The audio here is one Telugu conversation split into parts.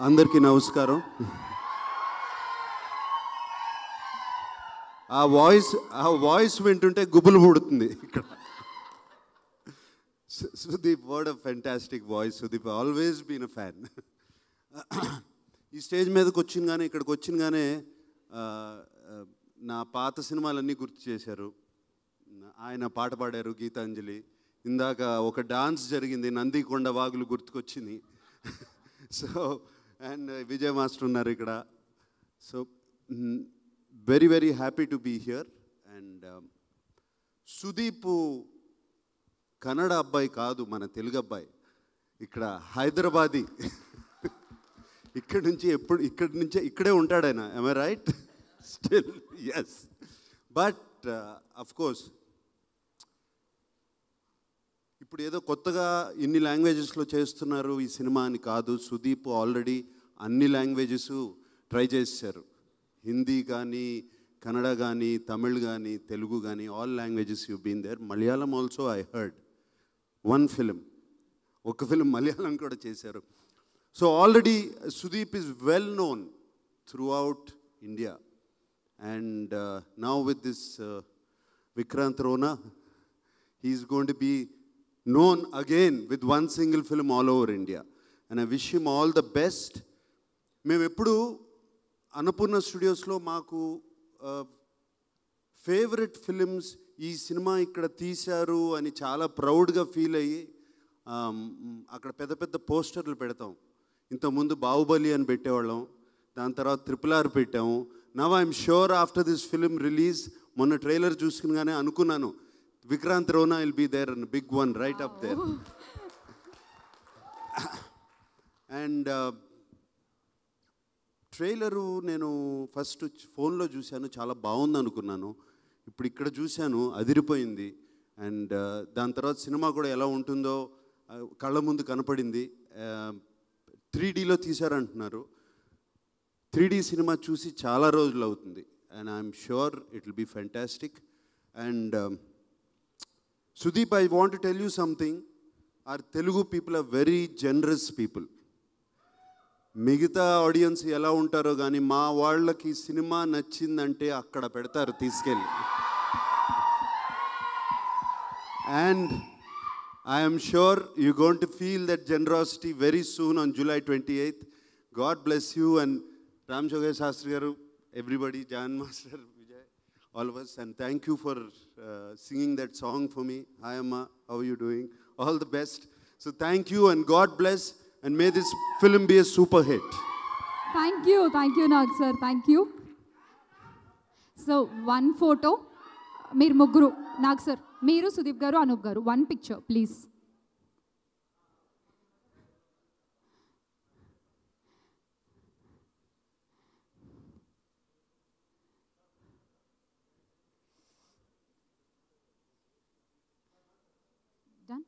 అందరికీ నమస్కారం. ఆ వాయిస్ వింటుంటే గుబులు పుడుతుంది ఇక్కడ. Sudeep, what a fantastic voice. Sudeep, always been a fan. ఈ స్టేజ్ మీదకి వచ్చినగానే ఇక్కడికి వచ్చినగానే నా పాత సినిమాలన్నీ గుర్తు చేశారు. ఆయన పాట పాడారు గీతాంజలి. ఇందాక ఒక డాన్స్ జరిగింది, నందికొండ వాగులు గుర్తుకొచ్చింది. సో అండ్ విజయ్ మాస్టర్ ఉన్నారు ఇక్కడ. So very very happy to be here. And Sudeep Kannada అబ్బాయి కాదు, మన తెలుగు అబ్బాయి. ఇక్కడ హైదరాబాదీ. ఇక్కడి నుంచే ఇక్కడే ఉంటాడు ఆయన. am I right? Still yes. But of course ఇప్పుడు ఏదో కొత్తగా ఇన్ని లాంగ్వేజెస్లో చేస్తున్నారు ఈ సినిమా అని కాదు. సుదీప్ ఆల్రెడీ అన్ని లాంగ్వేజెస్ ట్రై చేశారు. హిందీ కానీ, కన్నడ కానీ, తమిళ్ కానీ, తెలుగు కానీ, all languages you been there. Malayalam also I heard ఒక ఫిలిం మలయాళం కూడా చేశారు. So already Sudeep is well known throughout India. And now with this Vikrant Rona, he's going to be known again with one single film all over India, and I wish him all the best. మేము ఎప్పుడు అన్నపూర్ణ స్టూడియోస్లో మాకు ఫేవరెట్ ఫిలిమ్స్ ఈ సినిమా ఇక్కడ తీశారు అని చాలా ప్రౌడ్గా ఫీల్ అయ్యి అక్కడ పెద్ద పెద్ద పోస్టర్లు పెడతాం. ఇంతకుముందు బాహుబలి అని పెట్టేవాళ్ళం, దాని తర్వాత RRR పెట్టాము. Now I'm sure after this film release, మొన్న ట్రైలర్ చూసుకునగానే అనుకున్నాను Vikrant Rona will be there and a big one right up there. And trailer నేను ఫస్ట్ ఫోన్లో చూశాను, చాలా బాగుంది అనుకున్నాను. ఇప్పుడు ఇక్కడ చూశాను, అదిరిపోయింది. అండ్ దాని తర్వాత సినిమా కూడా ఎలా ఉంటుందో కళ్ళ ముందు కనపడింది. 3Dలో తీశారంటున్నారు. 3D సినిమా చూసి చాలా రోజులు అవుతుంది. And I'm sure it will be fantastic. And Sudeep, I want to tell you something. Our Telugu people are very generous people. మిగతా ఆడియన్స్ ఎలా ఉంటారో కానీ మా వాళ్ళకి సినిమా నచ్చిందంటే అక్కడ పెడతారు తీసుకెళ్ళి. And I am sure you're going to feel that generosity very soon on July 28th. God bless you and Ram Jogay Shastri garu, everybody, Jan Master, Vijay, all of us, and thank you for singing that song for me. Hi Amma, how are you doing? All the best. So thank you and God bless, and may this film be a super hit. Thank you Nag sir, thank you. So one photo, meer mugguru, Nag sir, meeru Sudeep garu, Anup garu, one picture please. Done?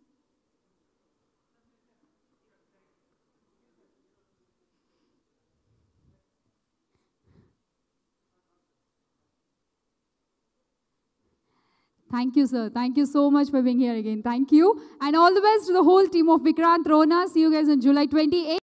Thank you sir, thank you so much for being here again. Thank you and all the best to the whole team of Vikrant Rona. See you guys on July 28th.